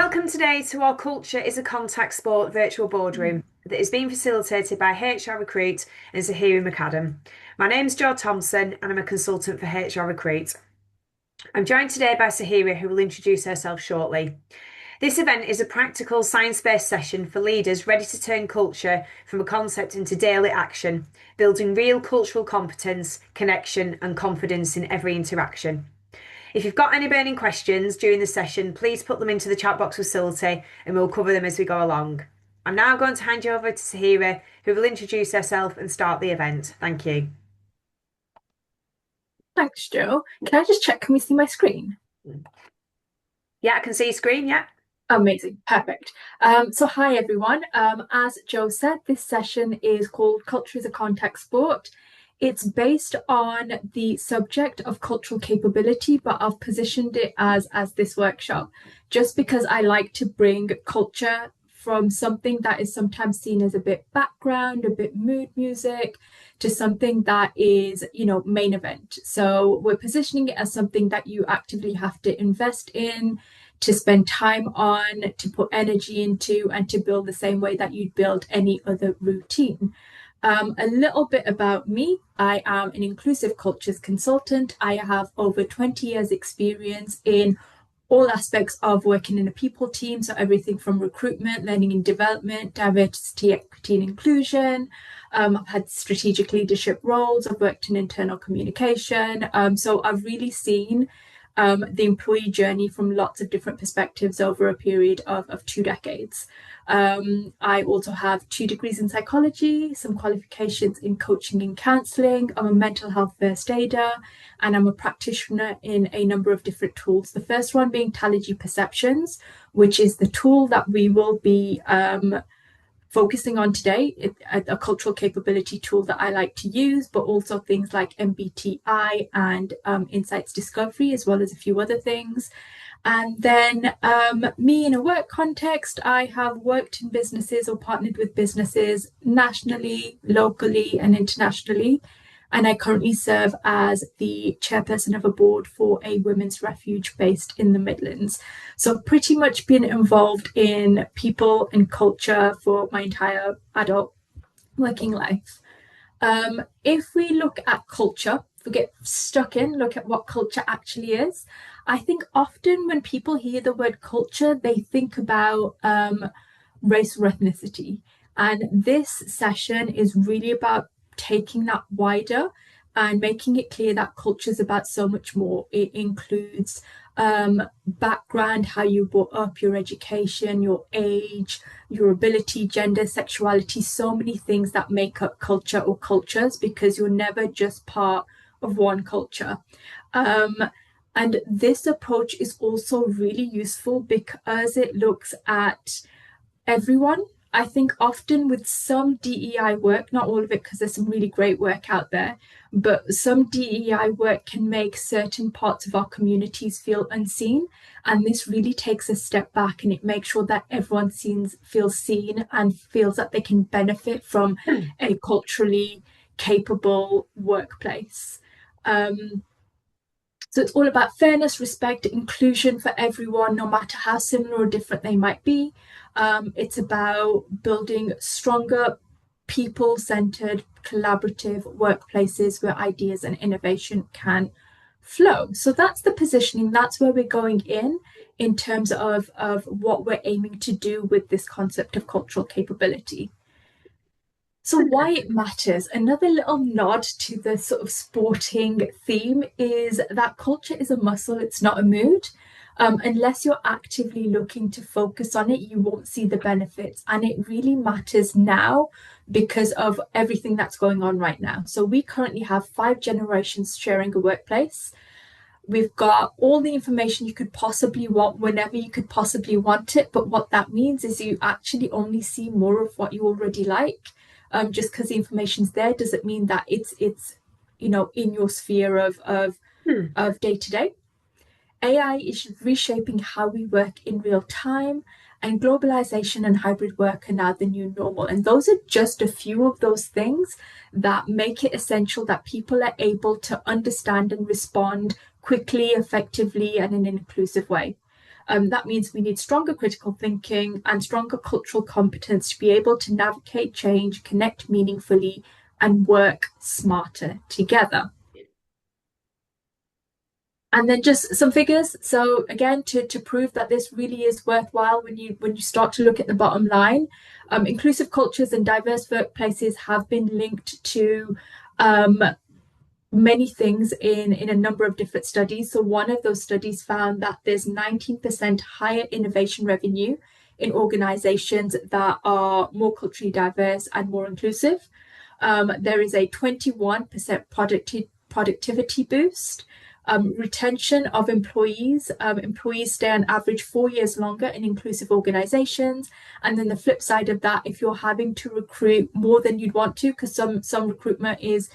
Welcome today to our Culture is a Contact Sport virtual boardroom that is being facilitated by HR Recruit and Zaheera Mukadam. My name's Jo Thompson and I'm a consultant for HR Recruit. I'm joined today by Zaheera, who will introduce herself shortly. This event is a practical science-based session for leaders ready to turn culture from a concept into daily action, building real cultural competence, connection and confidence in every interaction. If you've got any burning questions during the session, please put them into the chat box facility and we'll cover them as we go along. I'm now going to hand you over to Zaheera, who will introduce herself and start the event. Thank you. Thanks, Jo. Can I just check, can we see my screen? Yeah, I can see your screen, yeah. Amazing, perfect. So hi everyone. As Jo said, this session is called Culture is a Contact Sport. It's based on the subject of cultural capability, but I've positioned it as this workshop, just because I like to bring culture from something that is sometimes seen as a bit background, a bit mood music, to something that is, main event. So we're positioning it as something that you actively have to invest in, to spend time on, to put energy into, and to build the same way that you'd build any other routine. A little bit about me. I am an inclusive cultures consultant. I have over 20 years experience in all aspects of working in a people team. So everything from recruitment, learning and development, diversity, equity and inclusion. I've had strategic leadership roles. I've worked in internal communication. So I've really seen the employee journey from lots of different perspectives over a period of 2 decades. I also have 2 degrees in psychology, some qualifications in coaching and counselling. I'm a mental health first aider, and I'm a practitioner in a number of different tools. The first one being Taligee Perceptions, which is the tool that we will be focusing on today, a cultural capability tool that I like to use, but also things like MBTI and insights discovery, as well as a few other things. And then me in a work context, I have worked in businesses or partnered with businesses nationally, locally, and internationally. And I currently serve as the chairperson of a board for a women's refuge based in the Midlands. So I've pretty much been involved in people and culture for my entire adult working life. If we look at culture, if we get stuck in, look at what culture actually is, I think often when people hear the word culture, they think about race or ethnicity. And this session is really about taking that wider and making it clear that culture is about so much more. It includes background, how you brought up, your education, your age, your ability, gender, sexuality, so many things that make up culture or cultures, because you're never just part of one culture. And this approach is also really useful because it looks at everyone. I think often with some DEI work, not all of it, because there's some really great work out there, but some DEI work can make certain parts of our communities feel unseen. And this really takes a step back and it makes sure that everyone feels seen and feels that they can benefit from a culturally capable workplace. So it's all about fairness, respect, inclusion for everyone, no matter how similar or different they might be. It's about building stronger, people-centered, collaborative workplaces where ideas and innovation can flow. So that's the positioning. That's where we're going in terms of what we're aiming to do with this concept of cultural capability. So why it matters, another little nod to the sort of sporting theme is that culture is a muscle, it's not a mood. Unless you're actively looking to focus on it, you won't see the benefits. And it really matters now because of everything that's going on right now. So we currently have 5 generations sharing a workplace. We've got all the information you could possibly want whenever you could possibly want it. But what that means is you actually only see more of what you already like. Just because the information's there doesn't mean that it's in your sphere of day to day. AI is reshaping how we work in real time, and globalization and hybrid work are now the new normal. And those are just a few of those things that make it essential that people are able to understand and respond quickly, effectively, and in an inclusive way. That means we need stronger critical thinking and stronger cultural competence to be able to navigate change, connect meaningfully, and work smarter together. And then just some figures. So again, to prove that this really is worthwhile when you start to look at the bottom line, inclusive cultures and diverse workplaces have been linked to many things in a number of different studies. So one of those studies found that there's 19% higher innovation revenue in organizations that are more culturally diverse and more inclusive. There is a 21% productivity boost. Retention of employees. Employees stay on average 4 years longer in inclusive organizations. And then the flip side of that, if you're having to recruit more than you'd want to, because some recruitment is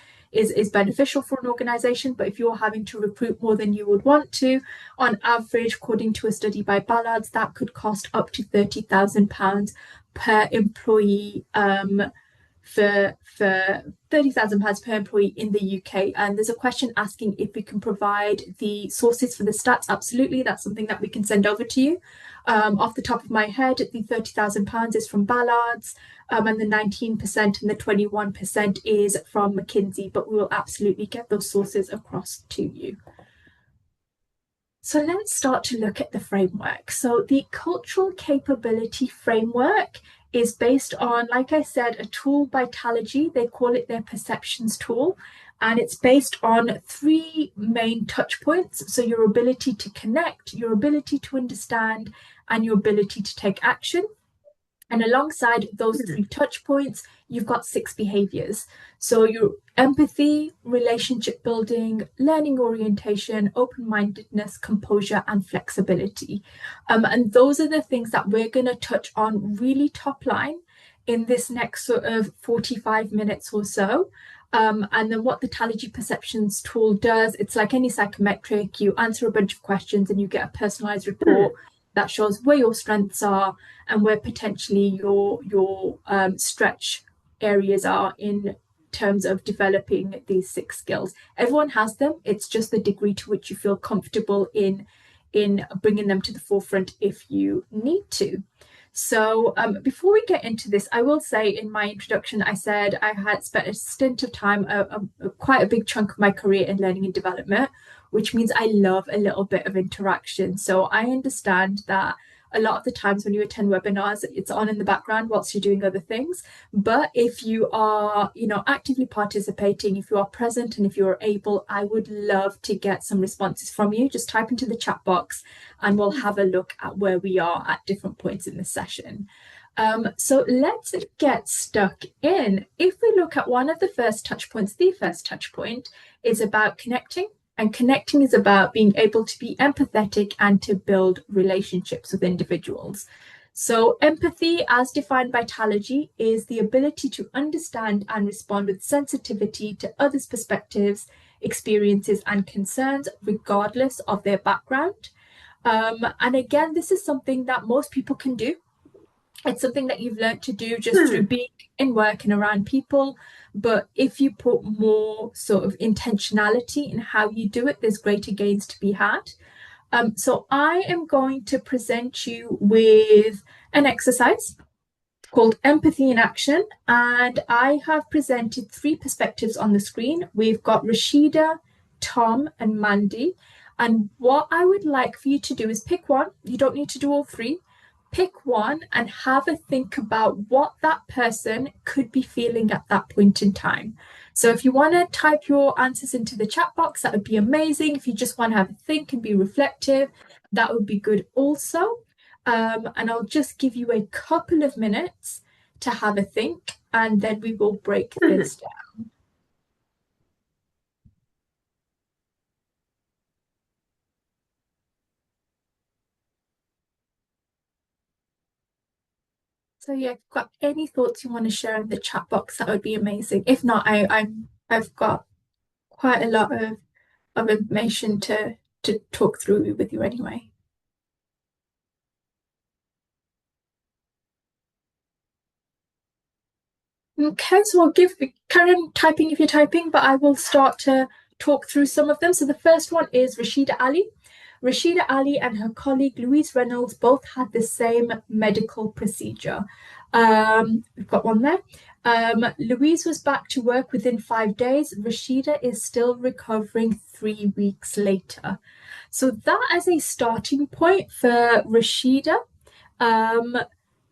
beneficial for an organization, but if you're having to recruit more than you would want to, on average, according to a study by Ballard's, that could cost up to £30,000 per employee for £30,000 per employee in the UK. And there's a question asking if we can provide the sources for the stats. Absolutely, that's something that we can send over to you. Off the top of my head, the £30,000 is from Ballard's, and the 19% and the 21% is from McKinsey, but we will absolutely get those sources across to you. So let's start to look at the framework. So the cultural capability framework is based on, like I said, a tool by Talergy. They call it their perceptions tool. And it's based on 3 main touch points. So your ability to connect, your ability to understand, and your ability to take action. And alongside those 3 touch points, you've got 6 behaviors. So your empathy, relationship building, learning orientation, open-mindedness, composure, and flexibility. And those are the things that we're going to touch on really top line in this next sort of 45 minutes or so. And then what the Talergy Perceptions tool does, it's like any psychometric, you answer a bunch of questions and you get a personalized report that shows where your strengths are and where potentially your stretch areas are in terms of developing these 6 skills. Everyone has them. It's just the degree to which you feel comfortable in bringing them to the forefront if you need to. So before we get into this, I will say in my introduction, I said I had spent a stint of time, quite a big chunk of my career in learning and development, which means I love a little bit of interaction. So I understand that a lot of the times when you attend webinars, it's on in the background whilst you're doing other things. But if you are, actively participating, if you are present and if you're able, I would love to get some responses from you. Just type into the chat box and we'll have a look at where we are at different points in the session. So let's get stuck in. If we look at one of the first touch points, the first touch point is about connecting. And connecting is about being able to be empathetic and to build relationships with individuals. So empathy, as defined by Talergy, is the ability to understand and respond with sensitivity to others' perspectives, experiences, and concerns, regardless of their background. And again, this is something that most people can do. It's something that you've learned to do just through being in work and around people. But if you put more sort of intentionality in how you do it, there's greater gains to be had. So I am going to present you with an exercise called Empathy in Action. And I have presented 3 perspectives on the screen. We've got Rashida, Tom, and Mandy. And what I would like for you to do is pick one. You don't need to do all 3. Pick one and have a think about what that person could be feeling at that point in time. So if you want to type your answers into the chat box, that would be amazing. If you just want to have a think and be reflective, that would be good also. And I'll just give you a couple of minutes to have a think, and then we will break this down. So yeah, if you've got any thoughts you want to share in the chat box, that would be amazing. If not, I've got quite a lot of information to talk through with you anyway. Okay, so I'll give Karen typing if you're typing, but I will start to talk through some of them. So the first one is Rashida Ali. Rashida Ali and her colleague Louise Reynolds both had the same medical procedure. We've got one there. Louise was back to work within 5 days. Rashida is still recovering 3 weeks later. So that as a starting point for Rashida. Um,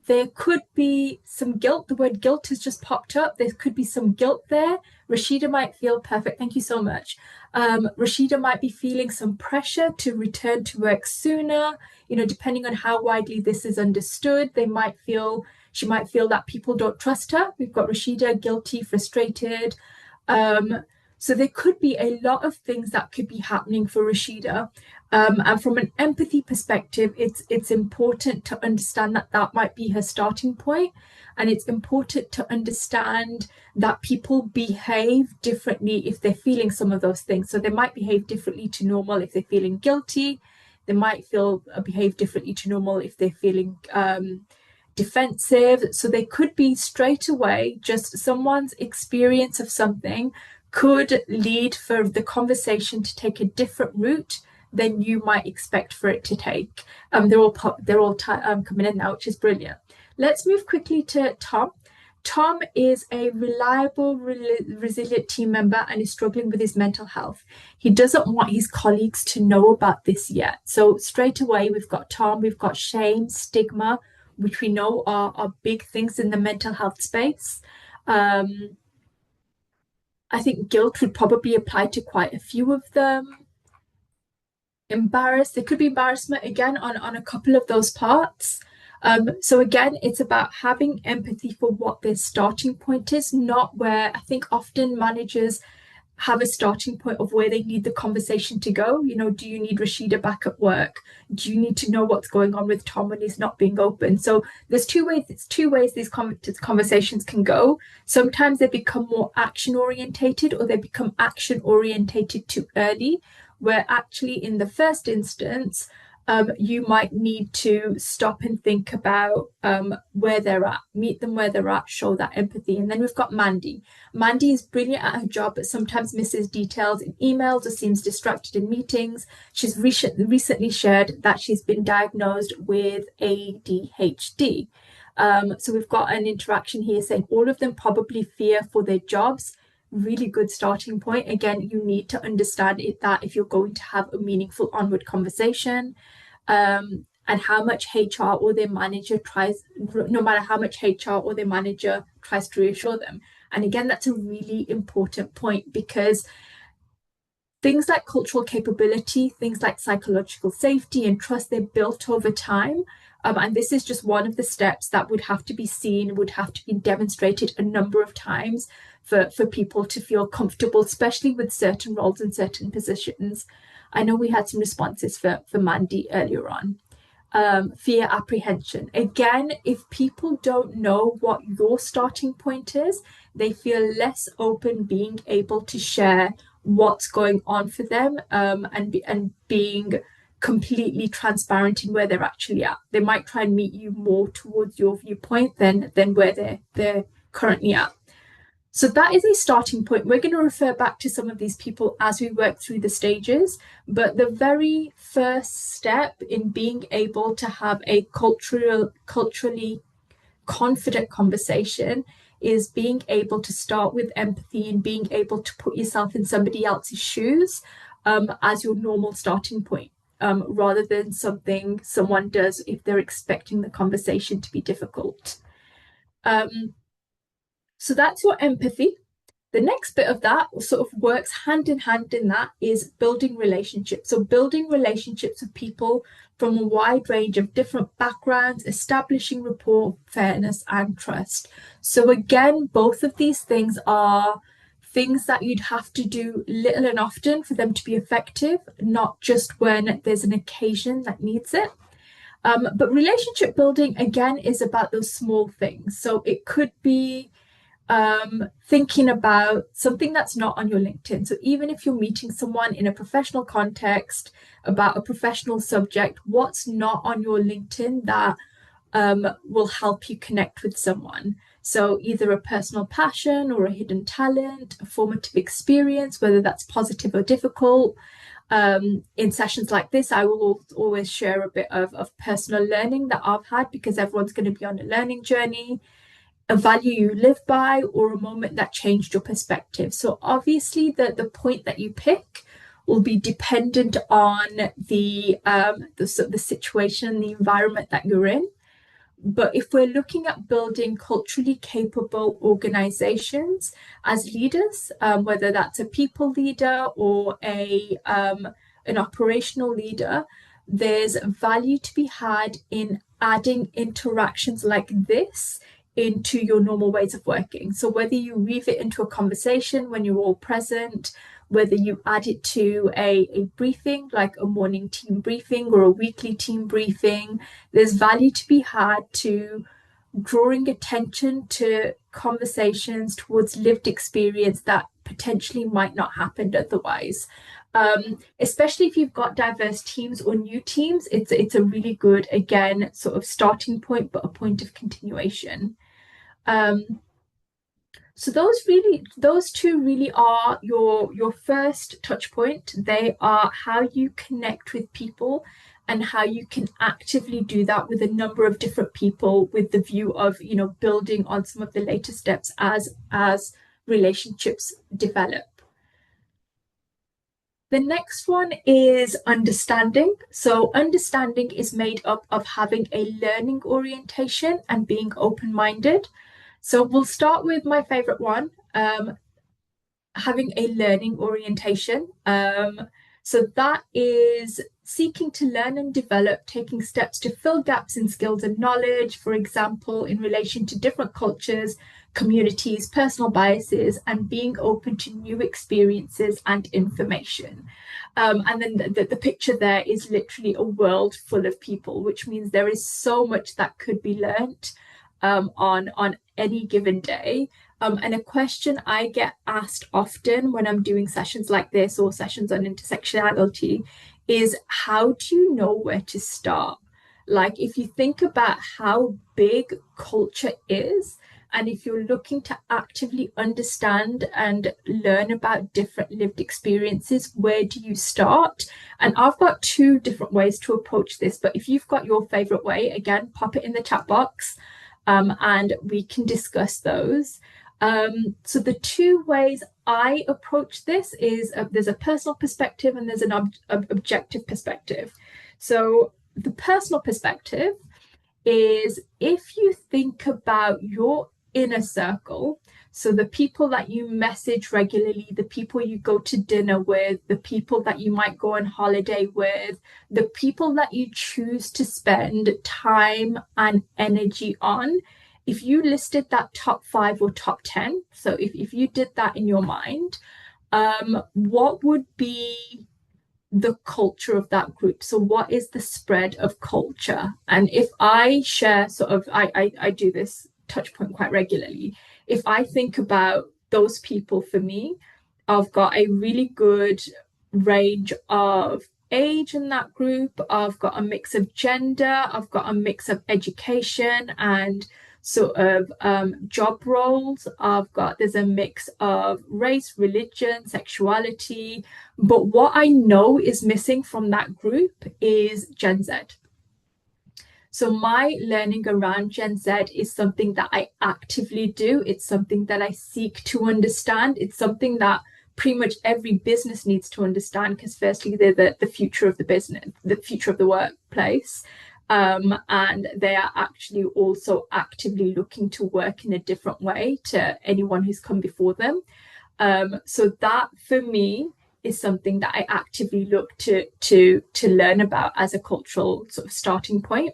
there could be some guilt. The word guilt has just popped up. There could be some guilt there. Rashida might feel perfect. Thank you so much. Rashida might be feeling some pressure to return to work sooner. Depending on how widely this is understood, she might feel that people don't trust her. We've got Rashida guilty, frustrated. So there could be a lot of things that could be happening for Rashida. And from an empathy perspective, it's important to understand that that might be her starting point, and it's important to understand that people behave differently if they're feeling some of those things. So they might behave differently to normal if they're feeling guilty. They might behave differently to normal if they're feeling defensive. So they could be straight away just someone's experience of something could lead for the conversation to take a different route than you might expect for it to take. They're all coming in now, which is brilliant. Let's move quickly to Tom. Tom is a reliable, resilient team member and is struggling with his mental health. He doesn't want his colleagues to know about this yet. So straight away, we've got Tom, we've got shame, stigma, which we know are big things in the mental health space. I think guilt would probably apply to quite a few of them. There could be embarrassment again on a couple of those parts. So again, it's about having empathy for what their starting point is, not where I think often managers have a starting point of where they need the conversation to go. Do you need Rashida back at work? Do you need to know what's going on with Tom when he's not being open? So there's two ways these conversations can go. Sometimes they become more action orientated, or they become action orientated too early, where actually in the first instance, you might need to stop and think about where they're at, meet them where they're at, show that empathy. And then we've got Mandy. Mandy is brilliant at her job, but sometimes misses details in emails or seems distracted in meetings. She's recently shared that she's been diagnosed with ADHD. So we've got an interaction here saying all of them probably fear for their jobs. Really good starting point. Again, you need to understand that if you're going to have a meaningful onward conversation, and how much HR or their manager no matter how much HR or their manager tries to reassure them. And again, that's a really important point, because things like cultural capability, things like psychological safety and trust, they're built over time. And this is just one of the steps that would have to be seen, would have to be demonstrated a number of times for people to feel comfortable, especially with certain roles and certain positions. I know we had some responses for Mandy earlier on. Fear, apprehension. Again, if people don't know what your starting point is, they feel less open being able to share what's going on for them, and being completely transparent in where they're actually at. They might try and meet you more towards your viewpoint than where they're currently at. So that is a starting point. We're going to refer back to some of these people as we work through the stages, but the very first step in being able to have a culturally confident conversation is being able to start with empathy and being able to put yourself in somebody else's shoes as your normal starting point, rather than something someone does if they're expecting the conversation to be difficult. So that's your empathy. The next bit of that sort of works hand in hand in that is building relationships. So building relationships with people from a wide range of different backgrounds, establishing rapport, fairness, and trust. So again, both of these things are things that you'd have to do little and often for them to be effective, not just when there's an occasion that needs it. But relationship building, again, is about those small things. So it could be thinking about something that's not on your LinkedIn. So even if you're meeting someone in a professional context about a professional subject, what's not on your LinkedIn that will help you connect with someone? So either a personal passion or a hidden talent, a formative experience, whether that's positive or difficult. In sessions like this, I will always share a bit of personal learning that I've had, because everyone's going to be on a learning journey, a value you live by, or a moment that changed your perspective. So obviously the point that you pick will be dependent on the situation, the environment that you're in. But if we're looking at building culturally capable organizations as leaders, whether that's a people leader or an operational leader, there's value to be had in adding interactions like this into your normal ways of working. So whether you weave it into a conversation when you're all present, whether you add it to a briefing, like a morning team briefing or a weekly team briefing, there's value to be had to drawing attention to conversations towards lived experience that potentially might not happen otherwise. Especially if you've got diverse teams or new teams, it's a really good, again, sort of starting point, but a point of continuation. So those two really are your first touch point. They are how you connect with people and how you can actively do that with a number of different people, with the view of, building on some of the later steps as relationships develop. The next one is understanding. So understanding is made up of having a learning orientation and being open-minded. So we'll start with my favorite one, having a learning orientation. So that is seeking to learn and develop, taking steps to fill gaps in skills and knowledge, for example, in relation to different cultures, communities, personal biases, and being open to new experiences and information. And then the picture there is literally a world full of people, which means there is so much that could be learnt on any given day. And a question I get asked often when I'm doing sessions like this or sessions on intersectionality is, how do you know where to start? Like, if you think about how big culture is, and if you're looking to actively understand and learn about different lived experiences, where do you start? And I've got two different ways to approach this, but if you've got your favorite way, again, pop it in the chat box. And we can discuss those. So the two ways I approach this is there's a personal perspective and there's an objective perspective. So the personal perspective is, if you think about your inner circle, so the people that you message regularly, the people you go to dinner with, the people that you might go on holiday with, the people that you choose to spend time and energy on, if you listed that top 5 or top 10, so if you did that in your mind, what would be the culture of that group? So what is the spread of culture? And if I share sort of, I do this touch point quite regularly. If I think about those people, for me, I've got a really good range of age in that group. I've got a mix of gender. I've got a mix of education and sort of job roles. There's a mix of race, religion, sexuality. But what I know is missing from that group is Gen Z. So my learning around Gen Z is something that I actively do. It's something that I seek to understand. It's something that pretty much every business needs to understand, because firstly, they're the future of the business, the future of the workplace. And they are actually also actively looking to work in a different way to anyone who's come before them. So that, for me, is something that I actively look to learn about as a cultural sort of starting point.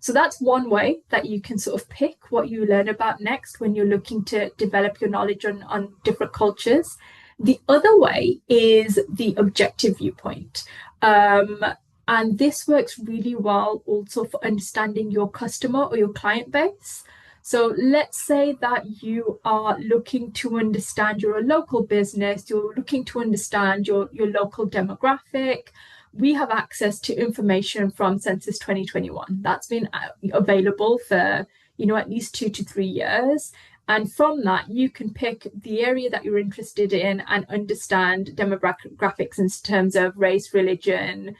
So that's one way that you can sort of pick what you learn about next when you're looking to develop your knowledge on different cultures. The other way is the objective viewpoint. And this works really well also for understanding your customer or your client base. So let's say that you are looking to understand, you're a local business, you're looking to understand your local demographic. We have access to information from Census 2021. That's been available for, at least 2 to 3 years. And from that, you can pick the area that you're interested in and understand demographics in terms of race, religion,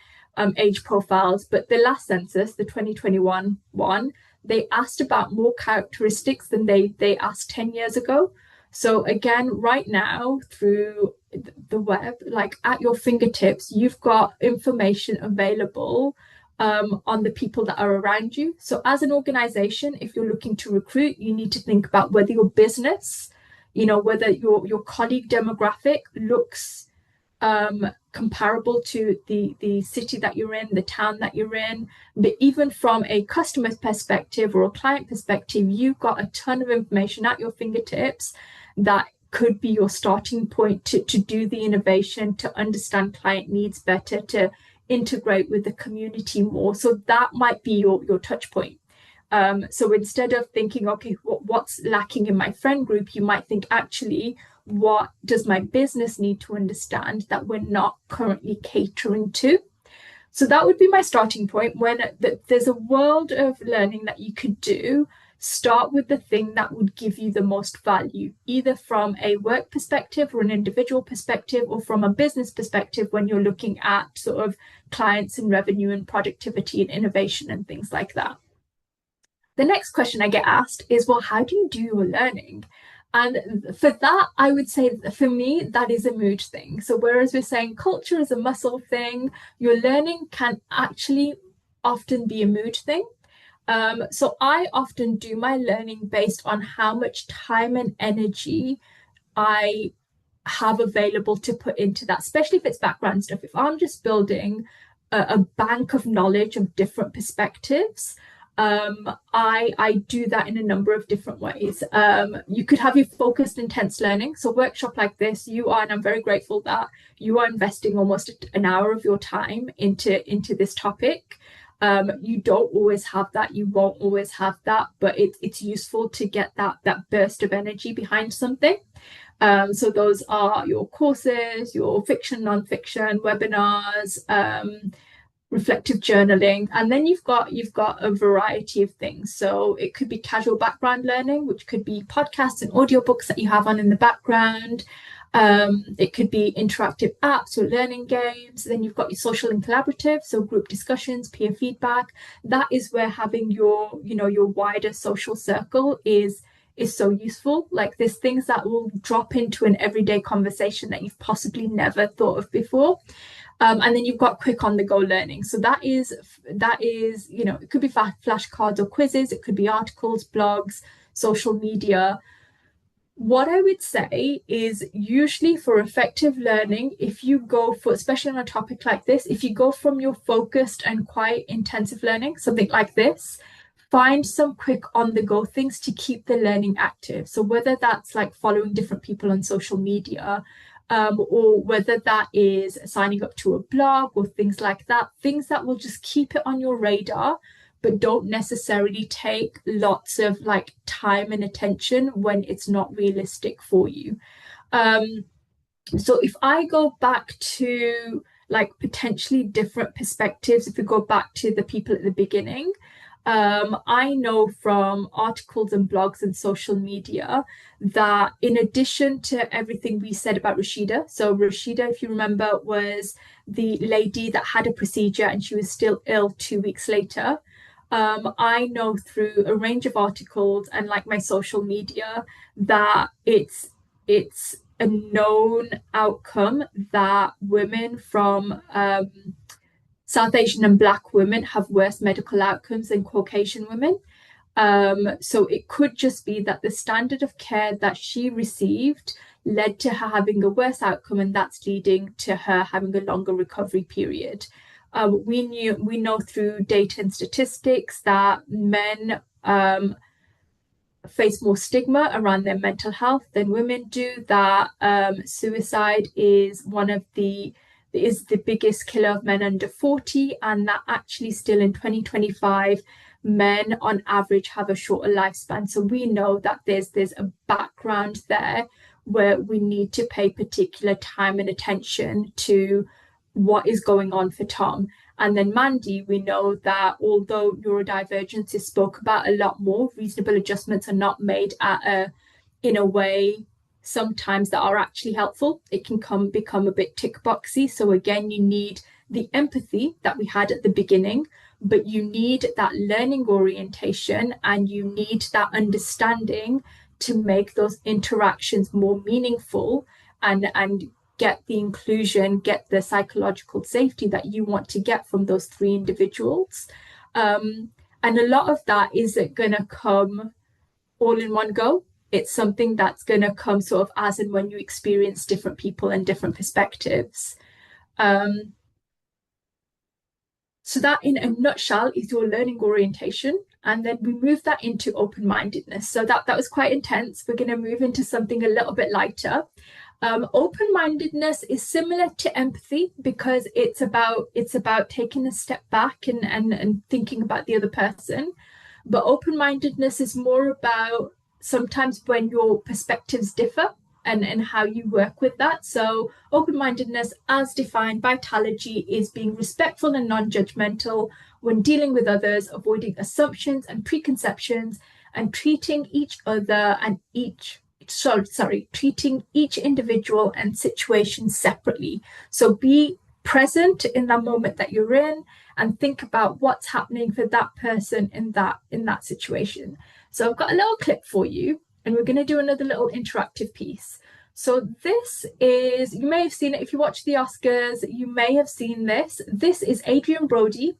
age profiles. But the last census, the 2021 one, they asked about more characteristics than they asked 10 years ago. So again, right now through the web, like at your fingertips, you've got information available on the people that are around you. So as an organization, if you're looking to recruit, you need to think about whether your business, whether your colleague demographic looks comparable to the city that you're in, the town that you're in. But even from a customer perspective or a client perspective, you've got a ton of information at your fingertips that could be your starting point to do the innovation, to understand client needs better, to integrate with the community more. So that might be your touch point. So instead of thinking, okay, what's lacking in my friend group, you might think, actually, what does my business need to understand that we're not currently catering to? So that would be my starting point. When there's a world of learning that you could do, start with the thing that would give you the most value, either from a work perspective or an individual perspective, or from a business perspective when you're looking at sort of clients and revenue and productivity and innovation and things like that. The next question I get asked is, well, how do you do your learning? And for that, I would say that for me, that is a mood thing. So whereas we're saying culture is a muscle thing, your learning can actually often be a mood thing. So I often do my learning based on how much time and energy I have available to put into that, especially if it's background stuff. If I'm just building a bank of knowledge of different perspectives, I do that in a number of different ways. You could have your focused, intense learning. So workshop like this, you are, and I'm very grateful that you are investing almost an hour of your time into this topic. You don't always have that, you won't always have that, but it's useful to get that burst of energy behind something. So those are your courses, your fiction, non-fiction, webinars, reflective journaling, and then you've got a variety of things. So it could be casual background learning, which could be podcasts and audiobooks that you have on in the background. It could be interactive apps or learning games. Then you've got your social and collaborative, so group discussions, peer feedback. That is where having your wider social circle is so useful. Like there's things that will drop into an everyday conversation that you've possibly never thought of before. And then you've got quick on the go learning. So that is, it could be flashcards or quizzes, it could be articles, blogs, social media. What I would say is usually for effective learning, if you go for, especially on a topic like this, if you go from your focused and quite intensive learning, something like this, find some quick on the go things to keep the learning active. So whether that's like following different people on social media, or whether that is signing up to a blog or things like that, things that will just keep it on your radar, but don't necessarily take lots of like time and attention when it's not realistic for you. So if I go back to like potentially different perspectives, if we go back to the people at the beginning, I know from articles and blogs and social media that in addition to everything we said about Rashida, so Rashida, if you remember, was the lady that had a procedure and she was still ill 2 weeks later. I know through a range of articles and like my social media that it's a known outcome that women from South Asian and Black women have worse medical outcomes than Caucasian women. So it could just be that the standard of care that she received led to her having a worse outcome, and that's leading to her having a longer recovery period. We know through data and statistics that men face more stigma around their mental health than women do, that suicide is the biggest killer of men under 40, and that actually still in 2025 men on average have a shorter lifespan. So we know that there's a background there where we need to pay particular time and attention to what is going on for Tom. And then Mandy, we know that although neurodivergence is spoke about a lot more, reasonable adjustments are not made at a in a way sometimes that are actually helpful. It can become a bit tick boxy. So again, you need the empathy that we had at the beginning, but you need that learning orientation and you need that understanding to make those interactions more meaningful and get the inclusion, get the psychological safety that you want to get from those three individuals. Um, and a lot of that isn't going to come all in one go. It's something that's going to come sort of as and when you experience different people and different perspectives. Um, so that in a nutshell is your learning orientation. And then we move that into open-mindedness. So that was quite intense. We're going to move into something a little bit lighter. Open-mindedness is similar to empathy because it's about taking a step back and thinking about the other person. But open-mindedness is more about sometimes when your perspectives differ and how you work with that. So open-mindedness, as defined by Talergy, is being respectful and non-judgmental when dealing with others, avoiding assumptions and preconceptions, and treating each other and treating each individual and situation separately. So be present in that moment that you're in and think about what's happening for that person in that situation. So I've got a little clip for you, and we're going to do another little interactive piece. So this is, you may have seen it if you watch the Oscars, you may have seen this. This is Adrian Brody,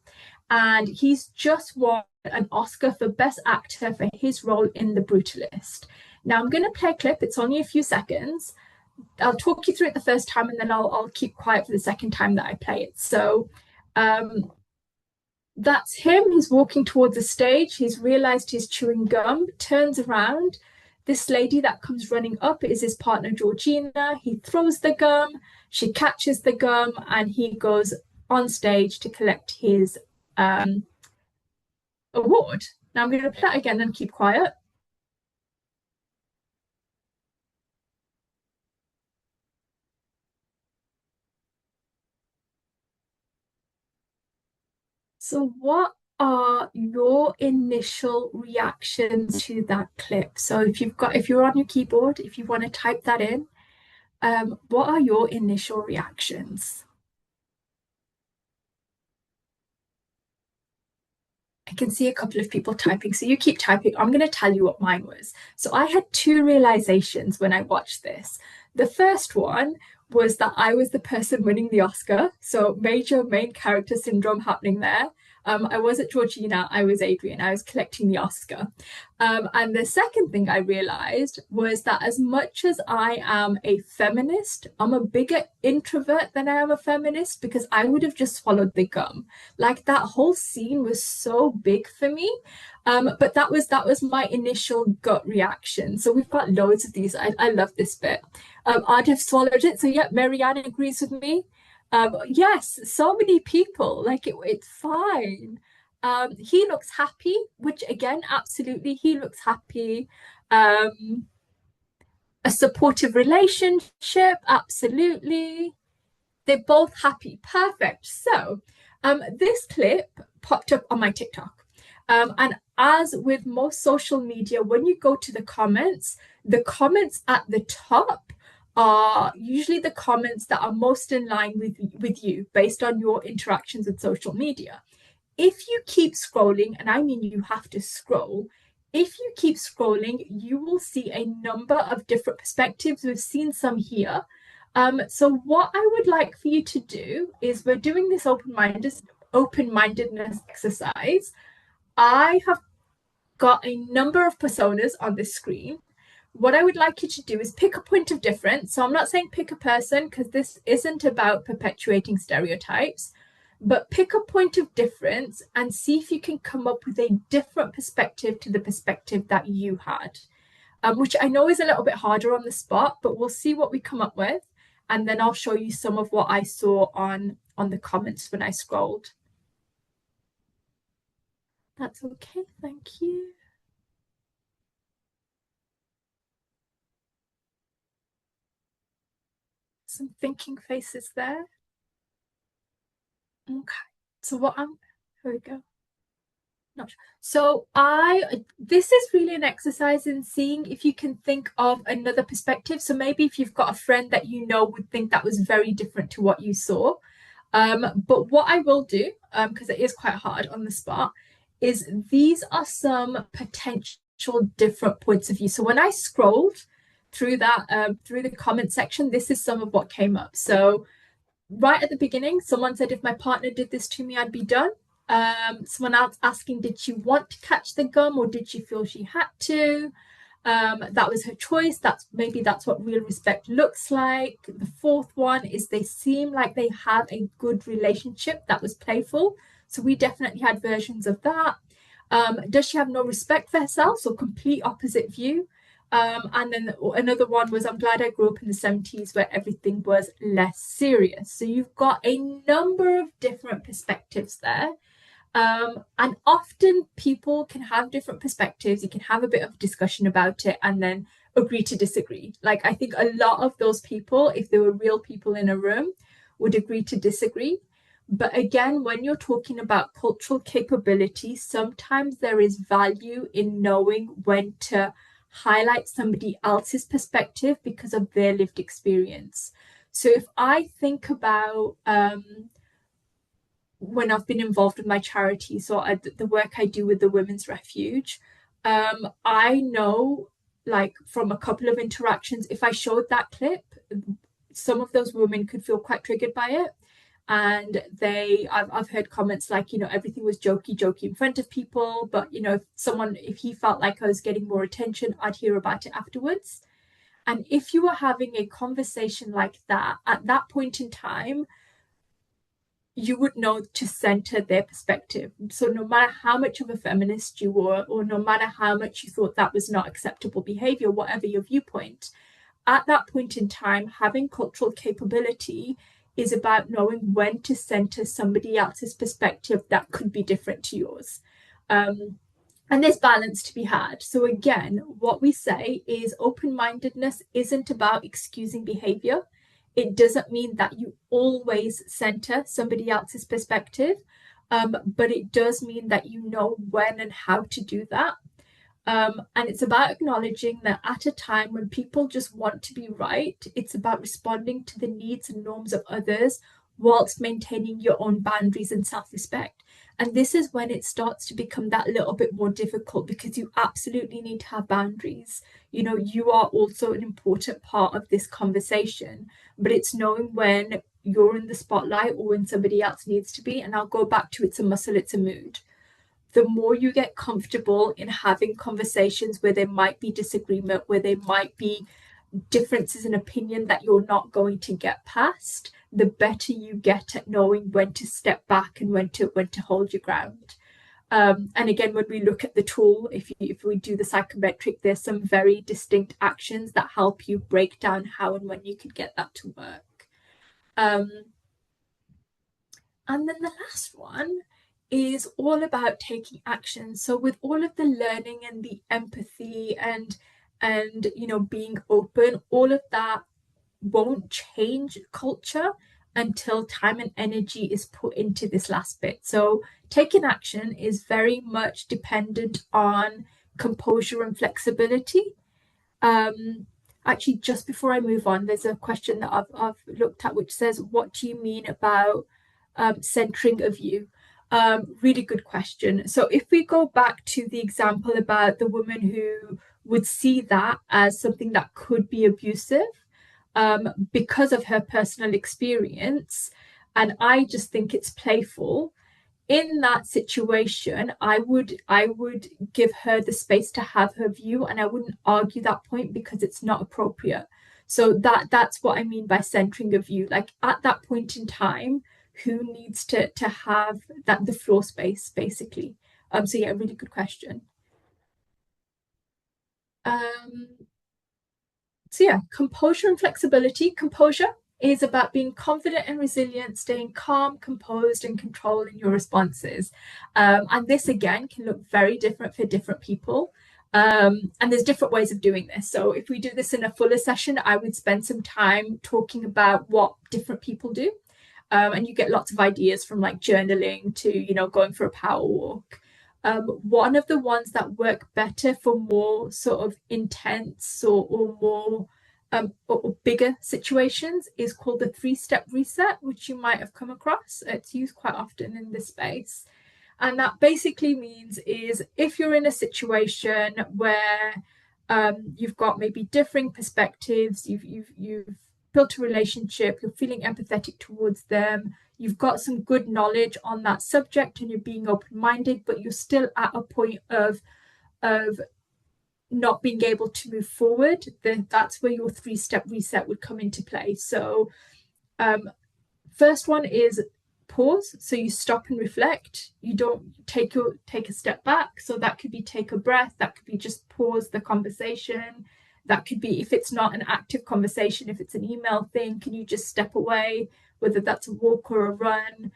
and he's just won an Oscar for Best Actor for his role in The Brutalist. Now I'm going to play a clip. It's only a few seconds. I'll talk you through it the first time, and then I'll keep quiet for the second time that I play it. So that's him. He's walking towards the stage. He's realized he's chewing gum, turns around. This lady that comes running up is his partner, Georgina. He throws the gum. She catches the gum, and he goes on stage to collect his award. Now I'm going to play that again and keep quiet. So, what are your initial reactions to that clip? So, if you're on your keyboard, if you want to type that in, what are your initial reactions? I can see a couple of people typing, so you keep typing. I'm going to tell you what mine was. So, I had two realizations when I watched this. The first one was that I was the person winning the Oscar, so major main character syndrome happening there. I wasn't Georgina, I was Adrian. I was collecting the Oscar. And the second thing I realized was that as much as I am a feminist, I'm a bigger introvert than I am a feminist because I would have just swallowed the gum. Like that whole scene was so big for me. But that was my initial gut reaction. So we've got loads of these. I love this bit. I'd have swallowed it. So yeah, Marianne agrees with me. Yes, so many people like it's fine. He looks happy, which again, absolutely, he looks happy. Um, a supportive relationship, absolutely. They're both happy. Perfect. So, this clip popped up on my TikTok. And as with most social media, when you go to the comments at the top are usually the comments that are most in line with you based on your interactions with social media. If you keep scrolling, and I mean you have to scroll, if you keep scrolling, you will see a number of different perspectives. We've seen some here. So what I would like for you to do is we're doing this open-mindedness exercise. I have got a number of personas on this screen. What I would like you to do is pick a point of difference. So I'm not saying pick a person because this isn't about perpetuating stereotypes, but pick a point of difference and see if you can come up with a different perspective to the perspective that you had, which I know is a little bit harder on the spot, but we'll see what we come up with. And then I'll show you some of what I saw on the comments when I scrolled. That's okay, thank you. Some thinking faces there. Okay. So here we go. Not sure. So I this is really an exercise in seeing if you can think of another perspective. So maybe if you've got a friend that you know would think that was very different to what you saw. But what I will do, because it is quite hard on the spot, is these are some potential different points of view. So when I scrolled through that through the comment section, this is some of what came up. So right at the beginning, someone said, if my partner did this to me, I'd be done. Someone else asking, did she want to catch the gum or did she feel she had to? That was her choice. That's what real respect looks like. The fourth one is they seem like they have a good relationship that was playful. So we definitely had versions of that. Does she have no respect for herself? So complete opposite view. And then another one was, I'm glad I grew up in the 70s where everything was less serious. So you've got a number of different perspectives there. And often people can have different perspectives. You can have a bit of discussion about it and then agree to disagree. Like, I think a lot of those people, if there were real people in a room, would agree to disagree. But again, when you're talking about cultural capability, sometimes there is value in knowing when to highlight somebody else's perspective because of their lived experience. So if I think about when I've been involved with my charity, the work I do with the Women's Refuge, I know, like from a couple of interactions, if I showed that clip, some of those women could feel quite triggered by it. And I've heard comments like, everything was jokey in front of people, but if he felt like I was getting more attention, I'd hear about it afterwards. And if you were having a conversation like that at that point in time, you would know to center their perspective. So no matter how much of a feminist you were, or no matter how much you thought that was not acceptable behavior, whatever your viewpoint, at that point in time, having cultural capability is about knowing when to center somebody else's perspective that could be different to yours. And there's balance to be had. So again, what we say is open-mindedness isn't about excusing behavior. It doesn't mean that you always center somebody else's perspective, but it does mean that you know when and how to do that. And it's about acknowledging that at a time when people just want to be right, it's about responding to the needs and norms of others whilst maintaining your own boundaries and self-respect. And this is when it starts to become that little bit more difficult because you absolutely need to have boundaries. You are also an important part of this conversation, but it's knowing when you're in the spotlight or when somebody else needs to be. And I'll go back to it's a muscle, it's a mood. The more you get comfortable in having conversations where there might be disagreement, where there might be differences in opinion that you're not going to get past, the better you get at knowing when to step back and when to hold your ground. And again, when we look at the tool, if we do the psychometric, there's some very distinct actions that help you break down how and when you can get that to work. And then the last one is all about taking action. So with all of the learning and the empathy and being open, all of that won't change culture until time and energy is put into this last bit. So taking action is very much dependent on composure and flexibility. Actually, just before I move on, there's a question that I've looked at which says, what do you mean about centering of you? Really good question. So if we go back to the example about the woman who would see that as something that could be abusive because of her personal experience, and I just think it's playful. In that situation, I would give her the space to have her view, and I wouldn't argue that point because it's not appropriate. So that's what I mean by centering a view. Like at that point in time, who needs to have the floor space basically. So yeah, really good question. So yeah, composure and flexibility. Composure is about being confident and resilient, staying calm, composed, and controlling your responses. And this again can look very different for different people. And there's different ways of doing this. So if we do this in a fuller session, I would spend some time talking about what different people do. And you get lots of ideas from like journaling to, going for a power walk. One of the ones that work better for more sort of intense or more or bigger situations is called the three-step reset, which you might have come across. It's used quite often in this space. And that basically means is if you're in a situation where you've got maybe differing perspectives, you've built a relationship, you're feeling empathetic towards them, you've got some good knowledge on that subject and you're being open-minded, but you're still at a point of not being able to move forward, then that's where your three-step reset would come into play. So first one is pause. So you stop and reflect. You don't take a step back. So that could be take a breath. That could be just pause the conversation. That could be, if it's not an active conversation, if it's an email thing, can you just step away, whether that's a walk or a run?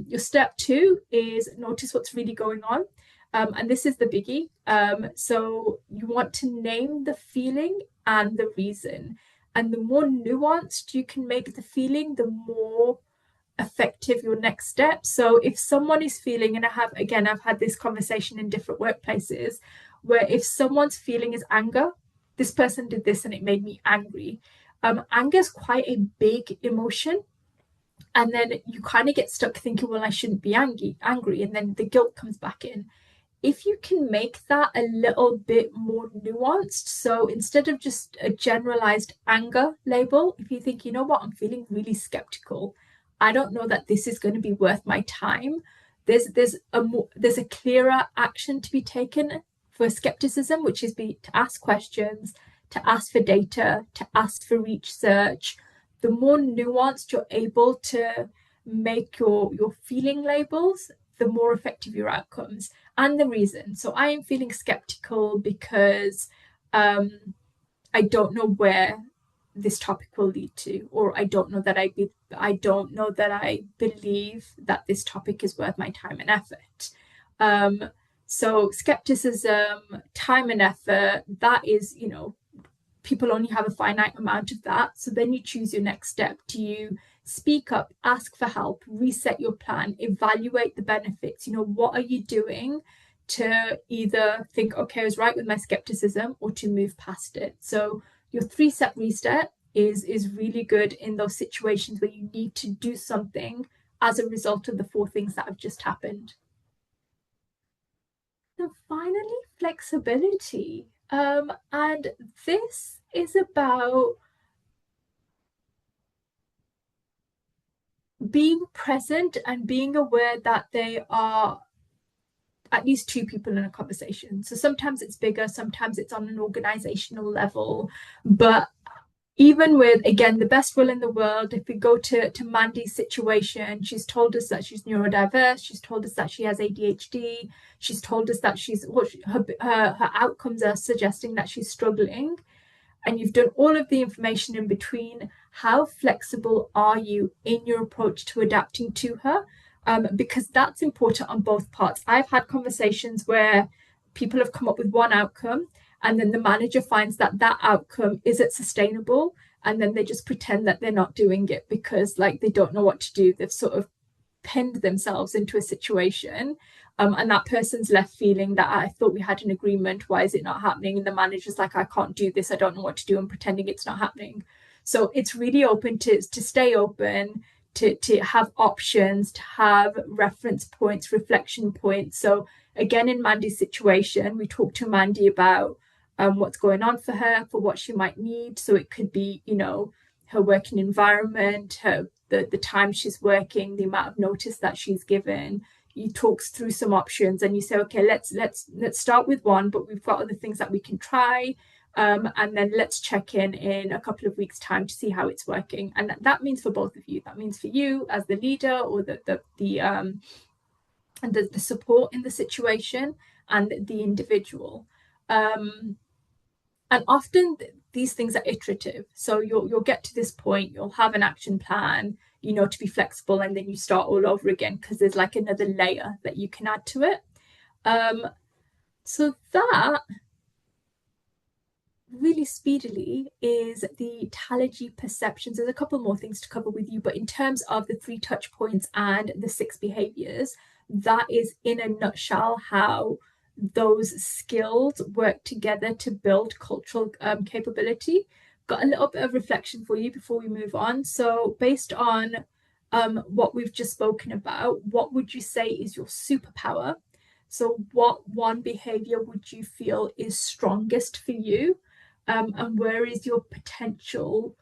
Your step two is notice what's really going on. And this is the biggie. So you want to name the feeling and the reason. And the more nuanced you can make the feeling, the more effective your next step. So if someone is feeling, and I've had this conversation in different workplaces, where if someone's feeling is anger, this person did this and it made me angry. Anger is quite a big emotion. And then you kind of get stuck thinking, well, I shouldn't be angry. And then the guilt comes back in. If you can make that a little bit more nuanced, so instead of just a generalized anger label, if you think, you know what, I'm feeling really skeptical, I don't know that this is going to be worth my time, there's a clearer action to be taken for skepticism, which is to ask questions, to ask for data, to ask for research. The more nuanced you're able to make your feeling labels, the more effective your outcomes. And the reason. So I am feeling skeptical because I don't know where this topic will lead to, or I don't know that I believe that this topic is worth my time and effort. So skepticism, time and effort, that is, people only have a finite amount of that. So then you choose your next step. Do you speak up, ask for help, reset your plan, evaluate the benefits? What are you doing to either think, okay, I was right with my skepticism, or to move past it? So your three-step reset is really good in those situations where you need to do something as a result of the four things that have just happened. And finally, flexibility. And this is about being present and being aware that they are at least two people in a conversation. So sometimes it's bigger, sometimes it's on an organizational level. But even with, again, the best will in the world, if we go to Mandy's situation, she's told us that she's neurodiverse, she's told us that she has ADHD, she's told us that her outcomes are suggesting that she's struggling, and you've done all of the information in between. How flexible are you in your approach to adapting to her? Because that's important on both parts. I've had conversations where people have come up with one outcome, and then the manager finds that outcome isn't sustainable, and then they just pretend that they're not doing it because they don't know what to do. They've sort of pinned themselves into a situation, and that person's left feeling that I thought we had an agreement, why is it not happening? And the manager's like, I can't do this, I don't know what to do, and pretending it's not happening. So it's really open to stay open, to have options, to have reference points, reflection points. So again, in Mandy's situation, we talked to Mandy about what's going on for her, for what she might need. So it could be, her working environment, the time she's working, the amount of notice that she's given. You talk through some options and you say, okay, let's start with one, but we've got other things that we can try. And then let's check in a couple of weeks' time to see how it's working. And that means for both of you. That means for you as the leader, or the support in the situation, and the individual. And often these things are iterative. So you'll get to this point, you'll have an action plan, to be flexible, and then you start all over again because there's another layer that you can add to it. So that really speedily is the Talergy perceptions. There's a couple more things to cover with you, but in terms of the 3 touch points and the 6 behaviors, that is in a nutshell how those skills work together to build cultural capability. Got a little bit of reflection for you before we move on. So, based on what we've just spoken about, what would you say is your superpower? So, what one behavior would you feel is strongest for you? And where is your potential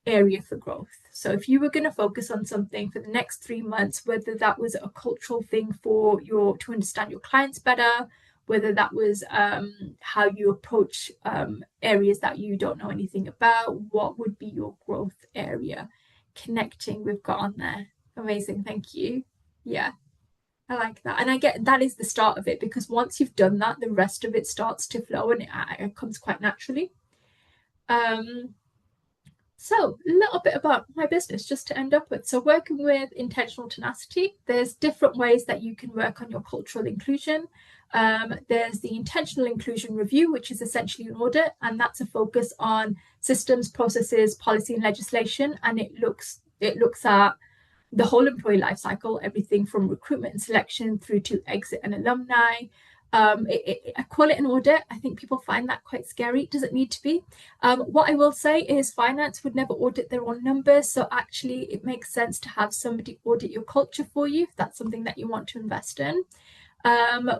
area for growth? So if you were going to focus on something for the next 3 months, whether that was a cultural thing for your to understand your clients better, whether that was how you approach areas that you don't know anything about, what would be your growth area? Connecting, we've got on there. Amazing, thank you. Yeah, I like that. And I get that is the start of it, because once you've done that, the rest of it starts to flow and it comes quite naturally. Um, so, a little bit about my business just to end up with. So, working with intentional tenacity, there's different ways that you can work on your cultural inclusion. There's the intentional inclusion review, which is essentially an audit, and that's a focus on systems, processes, policy, and legislation. And it looks at the whole employee life cycle, everything from recruitment and selection through to exit and alumni. I call it an audit. I think people find that quite scary. It doesn't need to be. What I will say is finance would never audit their own numbers. So actually, it makes sense to have somebody audit your culture for you if that's something that you want to invest in.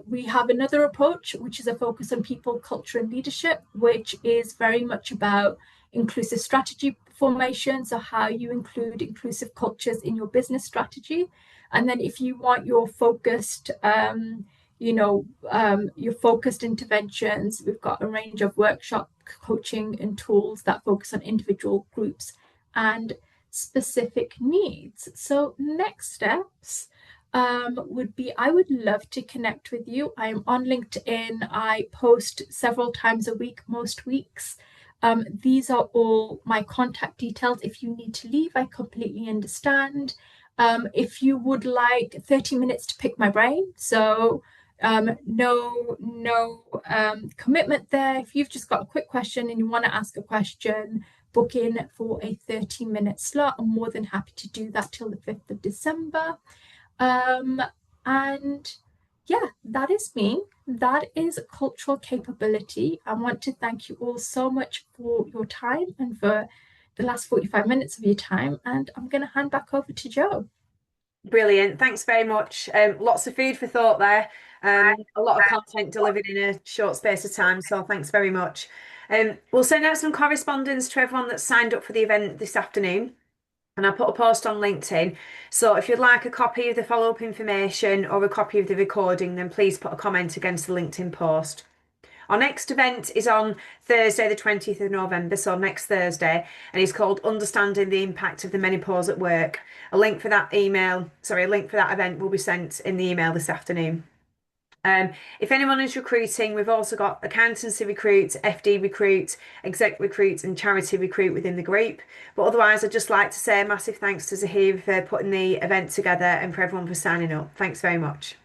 We have another approach, which is a focus on people, culture, and leadership, which is very much about inclusive strategy formation. So, how you include inclusive cultures in your business strategy. And then, if you want your focused, your focused interventions, we've got a range of workshop coaching and tools that focus on individual groups and specific needs. So, next steps would be I would love to connect with you. I'm on LinkedIn. I post several times a week, most weeks. These are all my contact details. If you need to leave, I completely understand. If you would like 30 minutes to pick my brain, so no commitment there. If you've just got a quick question and you want to ask a question, book in for a 30-minute slot. I'm more than happy to do that till the 5th of December. And yeah, that is me. That is cultural capability. I want to thank you all so much for your time and for the last 45 minutes of your time. And I'm going to hand back over to Joe. Brilliant. Thanks very much. Lots of food for thought there. A lot of content delivered in a short space of time. So thanks very much. We'll send out some correspondence to everyone that's signed up for the event this afternoon. And I'll put a post on LinkedIn. So if you'd like a copy of the follow-up information or a copy of the recording, then please put a comment against the LinkedIn post. Our next event is on Thursday, the 20th of November, so next Thursday, and it's called Understanding the Impact of the Menopause at Work. A link for that event will be sent in the email this afternoon. If anyone is recruiting, we've also got accountancy recruit, FD recruit, exec recruit, and charity recruit within the group. But otherwise, I'd just like to say a massive thanks to Zaheera for putting the event together and for everyone for signing up. Thanks very much.